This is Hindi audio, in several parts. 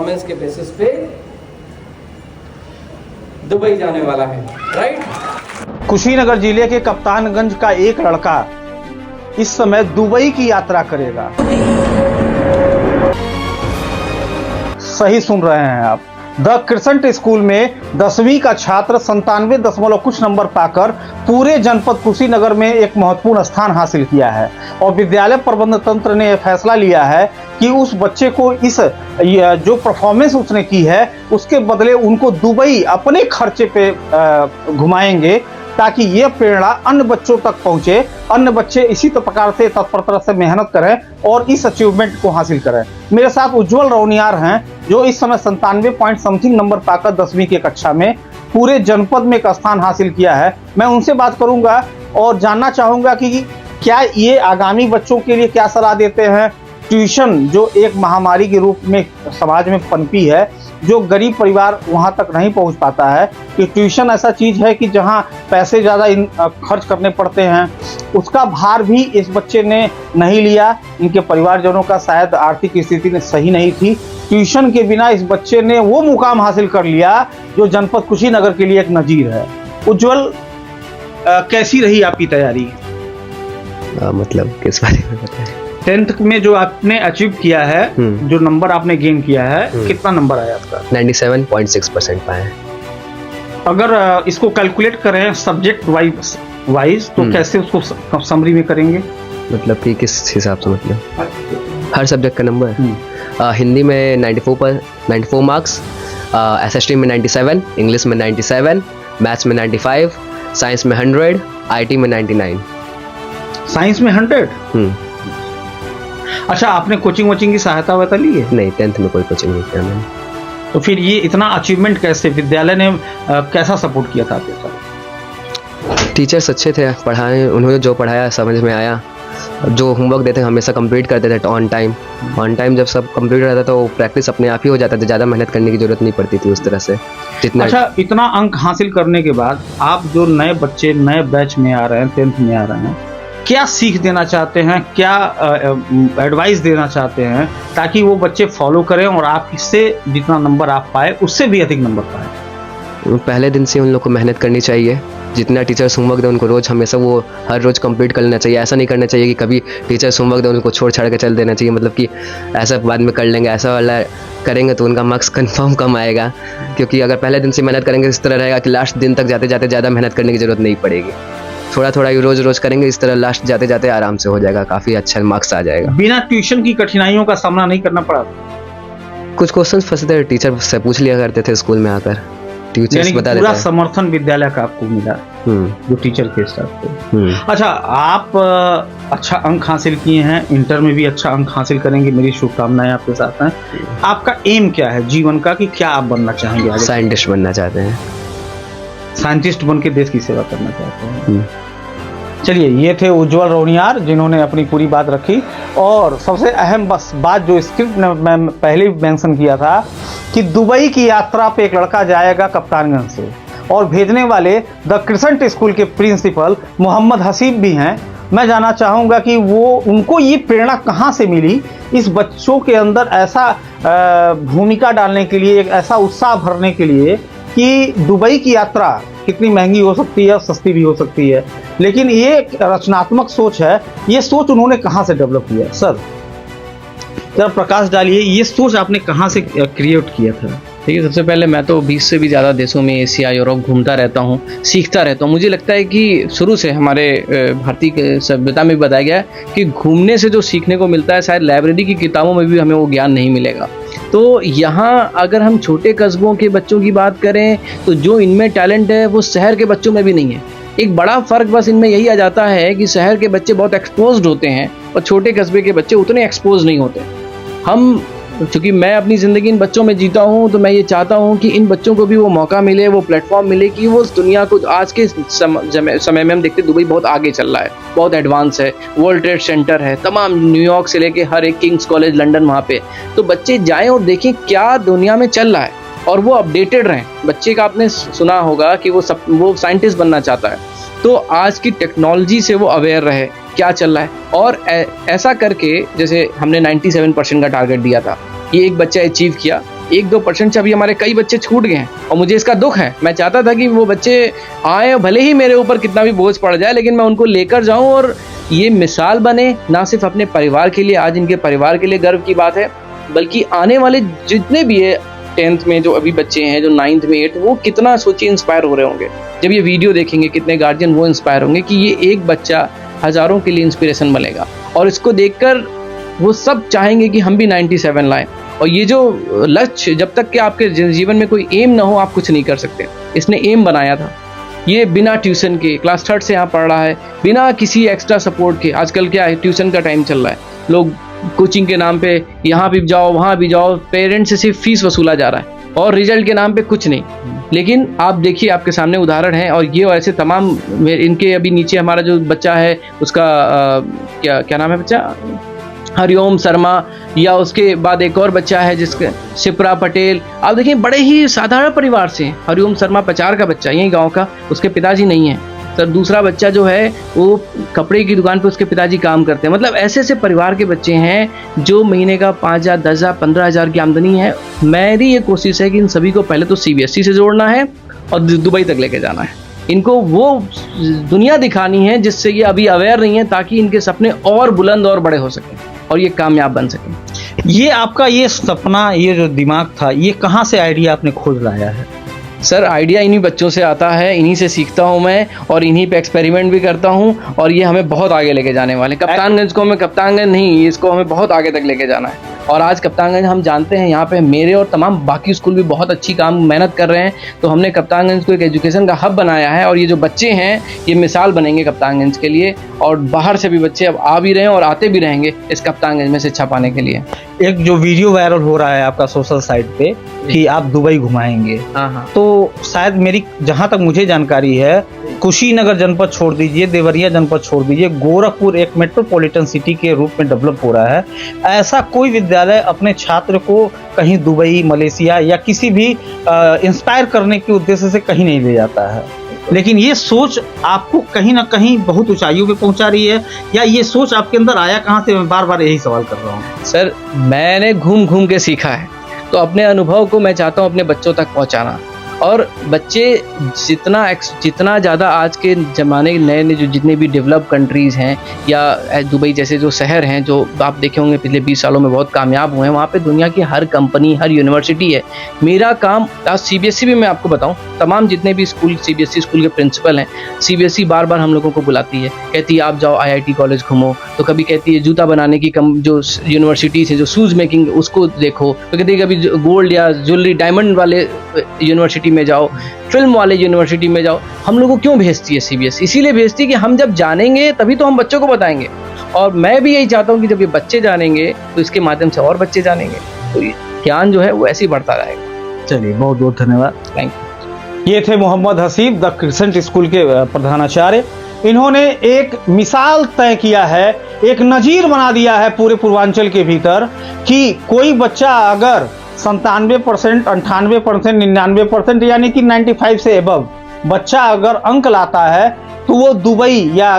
परफॉर्मेंस के बेसिस पे दुबई जाने वाला है, राइट। कुशीनगर जिले के कप्तानगंज का एक लड़का इस समय दुबई की यात्रा करेगा। सही सुन रहे हैं आप। द क्रिसेंट स्कूल में 10वीं का छात्र 97 कुछ नंबर पाकर पूरे जनपद कुशीनगर में एक महत्वपूर्ण स्थान हासिल किया है और विद्यालय प्रबंधन तंत्र ने यह फैसला लिया है कि उस बच्चे को इस जो परफॉर्मेंस उसने की है उसके बदले उनको दुबई अपने खर्चे पे घुमाएंगे, ताकि ये प्रेरणा अन्य बच्चों तक पहुंचे, अन्य बच्चे इसी प्रकार से तत्परता से मेहनत करें और इस अचीवमेंट को हासिल करें। मेरे साथ उज्जवल रौनियार हैं जो इस समय 97 पॉइंट समथिंग नंबर पाकर 10वीं की कक्षा में पूरे जनपद में एक स्थान हासिल किया है। मैं उनसे बात करूंगा और जानना चाहूंगा कि क्या ये आगामी बच्चों के लिए क्या सलाह देते हैं। ट्यूशन जो एक महामारी के रूप में समाज में पनपी है, जो गरीब परिवार वहां तक नहीं पहुंच पाता है, कि ट्यूशन ऐसा चीज है कि जहां पैसे ज़्यादा खर्च करने पड़ते हैं, उसका भार भी इस बच्चे ने नहीं लिया। इनके परिवारजनों का शायद आर्थिक स्थिति सही नहीं थी। ट्यूशन के बिना इस बच्चे ने वो मुकाम हासिल कर लिया जो जनपद कुशीनगर के लिए एक नजीर है। उज्जवल, कैसी रही आपकी तैयारी? मतलब किस बारे में बताएं? 10th में जो आपने अचीव किया है, जो नंबर आपने गेन किया है, कितना नंबर आया आपका? 97.6% पाए। अगर इसको कैलकुलेट करें सब्जेक्ट वाइज तो कैसे उसको समरी में करेंगे? मतलब कि किस हिसाब से? मतलब हर सब्जेक्ट का नंबर। हिंदी में 94 मार्क्स, SST में 97, इंग्लिश में 97, मैथ्स में 95, साइंस में 100, IT में 99। साइंस में 100? अच्छा, आपने कोचिंग की सहायता वगैरह ली है? नहीं, 10th में कोई कोचिंग नहीं किया मैंने। तो फिर ये इतना अचीवमेंट कैसे, विद्यालय ने कैसा सपोर्ट किया था आपके साथ? टीचर्स अच्छे थे, पढ़ाए, उन्होंने जो पढ़ाया समझ में आया। जो होमवर्क देते हमेशा कंप्लीट करते थे ऑन टाइम। जब सब कंप्लीट रहता था वो प्रैक्टिस अपने आप ही हो जाता था, ज़्यादा मेहनत करने की जरूरत नहीं पड़ती थी उस तरह से जितना। अच्छा, इतना अंक हासिल करने के बाद आप जो नए बच्चे नए बैच में आ रहे हैं, 10th में आ रहे हैं, क्या सीख देना चाहते हैं, क्या एडवाइस देना चाहते हैं ताकि वो बच्चे फॉलो करें और आप इससे जितना नंबर आप पाए उससे भी अधिक नंबर पाए? पहले दिन से उन लोग को मेहनत करनी चाहिए। जितना टीचर्स होमवर्क दे उनको रोज़ हमेशा वो हर रोज़ कंप्लीट कर लेना चाहिए। ऐसा नहीं करना चाहिए कि कभी टीचर्स होमवर्क दे उनको छोड़ छाड़ के चल देना चाहिए, मतलब कि ऐसा बाद में कर लेंगे, ऐसा वाला करेंगे तो उनका मार्क्स कंफर्म कम आएगा। क्योंकि अगर पहले दिन से मेहनत करेंगे इस तरह रहेगा कि लास्ट दिन तक जाते जाते ज़्यादा मेहनत करने की ज़रूरत नहीं पड़ेगी। थोड़ा रोज़ करेंगे, इस तरह लास्ट जाते जाते आराम से हो जाएगा, काफ़ी अच्छा मार्क्स आ जाएगा। बिना ट्यूशन की कठिनाइयों का सामना नहीं करना पड़ा? कुछ क्वेश्चन फंसते थे, टीचर से पूछ लिया करते थे स्कूल में आकर, टीचर्स बता देते। पूरा समर्थन विद्यालय का आपको मिला जो टीचर के साथ थे। अच्छा, आप अच्छा अंक हासिल किए हैं, इंटर में भी अच्छा अंक हासिल करेंगे, मेरी शुभकामनाएं आपके साथ हैं। आपका एम क्या है जीवन का, कि क्या आप बनना चाहेंगे आगे? साइंटिस्ट बनना चाहते हैं। साइंटिस्ट बन के देश की सेवा करना चाहते हैं। चलिए, ये थे उज्जवल रौनियार जिन्होंने अपनी पूरी बात रखी। और सबसे अहम बात जो स्क्रिप्ट में मैं पहले भी मेंशन किया था कि दुबई की यात्रा पे एक लड़का जाएगा कप्तानगंज से, और भेजने वाले द क्रिसेंट स्कूल के प्रिंसिपल मोहम्मद हसीब भी हैं। मैं जानना चाहूँगा कि उनको ये प्रेरणा कहाँ से मिली इस बच्चों के अंदर ऐसा भूमिका डालने के लिए, एक ऐसा उत्साह भरने के लिए कि दुबई की यात्रा कितनी महंगी हो सकती है और सस्ती भी हो सकती है, लेकिन ये एक रचनात्मक सोच है। ये सोच उन्होंने कहाँ से डेवलप किया? सर जरा प्रकाश डालिए, ये सोच आपने कहाँ से क्रिएट किया था? देखिए, सबसे पहले मैं तो 20 से भी ज़्यादा देशों में, एशिया, यूरोप घूमता रहता हूँ, सीखता रहता हूँ। मुझे लगता है कि शुरू से हमारे भारतीय सभ्यता में भी बताया गया है कि घूमने से जो सीखने को मिलता है शायद लाइब्रेरी की किताबों में भी हमें वो ज्ञान नहीं मिलेगा। तो यहाँ अगर हम छोटे कस्बों के बच्चों की बात करें तो जो इनमें टैलेंट है वो शहर के बच्चों में भी नहीं है। एक बड़ा फ़र्क बस इनमें यही आ जाता है कि शहर के बच्चे बहुत एक्सपोज्ड होते हैं और छोटे कस्बे के बच्चे उतने एक्सपोज नहीं होते। चूँकि मैं अपनी ज़िंदगी इन बच्चों में जीता हूँ तो मैं ये चाहता हूँ कि इन बच्चों को भी वो मौका मिले, वो प्लेटफॉर्म मिले कि वो उस दुनिया को, आज के समय में हम देखते दुबई बहुत आगे चल रहा है, बहुत एडवांस है, वर्ल्ड ट्रेड सेंटर है, तमाम न्यूयॉर्क से लेके हर एक किंग्स कॉलेज लंदन वहाँ पे। तो बच्चे जाएँ और देखें क्या दुनिया में चल रहा है और वो अपडेटेड रहें। बच्चे का आपने सुना होगा कि वो साइंटिस्ट बनना चाहता है, तो आज की टेक्नोलॉजी से वो अवेयर रहे क्या चल रहा है। और ऐसा करके जैसे हमने 97% का टारगेट दिया था, ये एक बच्चा अचीव किया, 1-2% से अभी हमारे कई बच्चे छूट गए हैं और मुझे इसका दुख है। मैं चाहता था कि वो बच्चे आए, भले ही मेरे ऊपर कितना भी बोझ पड़ जाए, लेकिन मैं उनको लेकर जाऊं और ये मिसाल बने, ना सिर्फ अपने परिवार के लिए, आज इनके परिवार के लिए गर्व की बात है, बल्कि आने वाले जितने भी है 10th में जो अभी बच्चे हैं, जो 9th में 8th, वो कितना सोचिए इंस्पायर हो रहे होंगे जब ये वीडियो देखेंगे। कितने गार्जियन वो इंस्पायर होंगे कि ये एक बच्चा हज़ारों के लिए इंस्पिरेशन बनेगा और इसको देखकर वो सब चाहेंगे कि हम भी 97 लाएं। और ये जो लक्ष्य, जब तक कि आपके जीवन में कोई एम ना हो, आप कुछ नहीं कर सकते। इसने एम बनाया था, ये बिना ट्यूशन के क्लास 3rd से यहाँ पढ़ रहा है, बिना किसी एक्स्ट्रा सपोर्ट के। आजकल क्या है, ट्यूशन का टाइम चल रहा है, लोग कोचिंग के नाम पे यहाँ भी जाओ वहाँ भी जाओ, पेरेंट्स से सिर्फ फीस वसूला जा रहा है और रिजल्ट के नाम पे कुछ नहीं। लेकिन आप देखिए, आपके सामने उदाहरण है और ये ऐसे तमाम। इनके अभी नीचे हमारा जो बच्चा है उसका क्या नाम है बच्चा, हरिओम शर्मा, या उसके बाद एक और बच्चा है जिसके शिप्रा पटेल। आप देखिए बड़े ही साधारण परिवार से हैं। हरिओम शर्मा पचार का बच्चा, यही गांव का, उसके पिताजी नहीं है। सर दूसरा बच्चा जो है वो कपड़े की दुकान पे उसके पिताजी काम करते हैं। मतलब ऐसे ऐसे परिवार के बच्चे हैं जो महीने का 5,000, 10,000, 15,000 की आमदनी है। मेरी ये कोशिश है कि इन सभी को पहले तो CBSE से जोड़ना है और दुबई तक लेके जाना है। इनको वो दुनिया दिखानी है जिससे ये अभी अवेयर नहीं है, ताकि इनके सपने और बुलंद और बड़े हो सकें और ये कामयाब बन सकें। ये आपका ये सपना, ये जो दिमाग था, ये कहाँ से आइडिया आपने खोज लाया है? सर आइडिया इन्हीं बच्चों से आता है, इन्हीं से सीखता हूँ मैं और इन्हीं पे एक्सपेरिमेंट भी करता हूँ और ये हमें बहुत आगे लेके जाने वाले। कप्तानगंज को हमें कप्तानगंज नहीं, इसको हमें बहुत आगे तक लेके जाना है। और आज कप्तानगंज हम जानते हैं यहाँ पे मेरे और तमाम बाकी स्कूल भी बहुत अच्छी मेहनत कर रहे हैं, तो हमने कप्तानगंज को एक एजुकेशन का हब बनाया है और ये जो बच्चे हैं ये मिसाल बनेंगे कप्तानगंज के लिए। और बाहर से भी बच्चे अब आ भी रहे हैं और आते भी रहेंगे इस कप्तानगंज में शिक्षा पाने के लिए। एक जो वीडियो वायरल हो रहा है आपका सोशल साइट पे कि आप दुबई घुमाएंगे, हाँ, तो शायद मेरी जहां तक मुझे जानकारी है, कुशीनगर जनपद छोड़ दीजिए, देवरिया जनपद छोड़ दीजिए, गोरखपुर एक मेट्रोपॉलिटन सिटी के रूप में डेवलप हो रहा है। ऐसा कोई विद्यालय अपने छात्र को कहीं दुबई, मलेशिया या किसी भी इंस्पायर करने के उद्देश्य से कहीं नहीं ले जाता है, लेकिन ये सोच आपको कहीं ना कहीं बहुत ऊंचाइयों पे पहुंचा रही है। या ये सोच आपके अंदर आया कहाँ से? मैं बार बार यही सवाल कर रहा हूँ। सर मैंने घूम घूम के सीखा है, तो अपने अनुभव को मैं चाहता हूँ अपने बच्चों तक पहुँचाना। और बच्चे जितना ज़्यादा आज के ज़माने नए नए जो जितने भी डेवलप कंट्रीज़ हैं या दुबई जैसे जो शहर हैं, जो आप देखे होंगे पिछले 20 सालों में बहुत कामयाब हुए हैं, वहाँ पे दुनिया की हर कंपनी, हर यूनिवर्सिटी है। मेरा काम आज CBSE भी मैं आपको बताऊँ, तमाम जितने भी स्कूल CBSE स्कूल के प्रिंसिपल हैं, CBSE बार बार हम लोगों को बुलाती है, कहती है आप जाओ IIT कॉलेज घूमो, तो कभी कहती है जूता बनाने की जो यूनिवर्सिटीज़ हैं, जो शूज़ मेकिंग उसको देखो, तो कहती है कभी गोल्ड या ज्वेलरी डायमंड वाले यूनिवर्सिटी में जाओ, फिल्म वाले यूनिवर्सिटी में जाओ। हम लोगों को क्यों भेजती है CBSE? इसीलिए भेजती है कि हम जब जानेंगे तभी तो हम बच्चों को बताएंगे। और मैं भी यही चाहता हूँ कि जब ये बच्चे जानेंगे तो इसके माध्यम से और बच्चे जानेंगे, तो ज्ञान जो है वो ऐसे ही बढ़ता रहेगा। चलिए, बहुत बहुत धन्यवाद। Thank you. ये थे Mohammad Haseeb, the Crescent School के प्रधानाचार्य। इन्होंने एक मिसाल तय किया है, एक नजीर बना दिया है पूरे पूर्वांचल के भीतर कि कोई बच्चा अगर 97%, 98%, 99% यानी कि 95 से एबव बच्चा अगर अंक लाता है तो वो दुबई या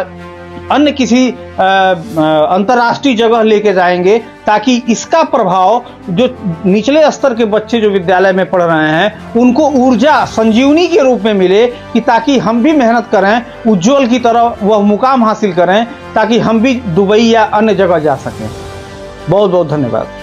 अन्य किसी अंतर्राष्ट्रीय जगह लेके जाएंगे, ताकि इसका प्रभाव जो निचले स्तर के बच्चे जो विद्यालय में पढ़ रहे हैं उनको ऊर्जा संजीवनी के रूप में मिले, कि ताकि हम भी मेहनत करें, उज्जवल की तरह वह मुकाम हासिल करें, ताकि हम भी दुबई या अन्य जगह जा सकें। बहुत बहुत धन्यवाद।